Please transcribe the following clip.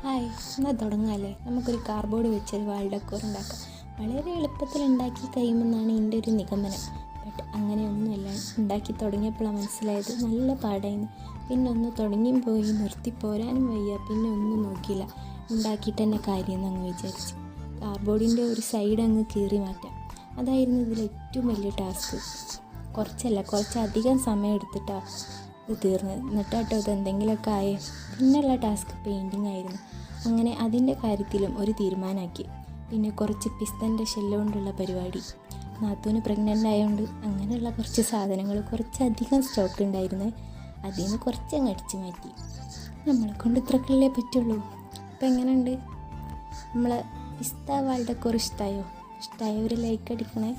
Hi, എന്നാൽ തുടങ്ങാമല്ലേ? നമുക്കൊരു cardboard വെച്ചൊരു വാൾ ഡെക്കോർ ഉണ്ടാക്കാം. വളരെ എളുപ്പത്തിൽ ഉണ്ടാക്കി കഴിയുമെന്നാണ് എൻ്റെ ഒരു നിഗമനം. ബട്ട് അങ്ങനെയൊന്നുമല്ല. ഉണ്ടാക്കി തുടങ്ങിയപ്പോഴാണ് മനസ്സിലായത് നല്ല പാടായിരുന്നു. പിന്നെ ഒന്ന് തുടങ്ങിയും പോയി നിർത്തിപ്പോരാനും വയ്യ. പിന്നെ ഒന്നും നോക്കിയില്ല, ഉണ്ടാക്കിയിട്ട് തന്നെ കാര്യമെന്ന് അങ്ങ് വിചാരിച്ചു. കാർഡ്ബോർഡിൻ്റെ ഒരു സൈഡ് അങ്ങ് കീറി മാറ്റാം, അതായിരുന്നു ഇതിൽ ഏറ്റവും വലിയ ടാസ്ക്. കുറച്ചധികം സമയം എടുത്തിട്ടാണ് ഇത് തീർന്നത്. എന്നിട്ടാട്ടോ ഇത് എന്തെങ്കിലുമൊക്കെ ആയേ. പിന്നെയുള്ള ടാസ്ക് പെയിൻറ്റിങ് ആയിരുന്നു. അങ്ങനെ അതിൻ്റെ കാര്യത്തിലും ഒരു തീരുമാനമാക്കി. പിന്നെ കുറച്ച് പിസ്തൻ്റെ ഷെല്ല് കൊണ്ടുള്ള പരിപാടി. നാത്തൂന് പ്രഗ്നൻ്റ് ആയതുകൊണ്ട് അങ്ങനെയുള്ള കുറച്ച് സാധനങ്ങൾ കുറച്ചധികം സ്റ്റോക്ക് ഉണ്ടായിരുന്നു. അതിൽ നിന്ന് കുറച്ചങ്ങ് അടിച്ചു മാറ്റി. നമ്മളെ കൊണ്ട് ഇത്രക്കല്ലേ പറ്റുള്ളൂ. അപ്പോൾ എങ്ങനെയുണ്ട് നമ്മളെ പിസ്ത വാൾ ഡെക്കോർ? ഇഷ്ടമായോ? ഒരു ലൈക്ക് അടിക്കണേ.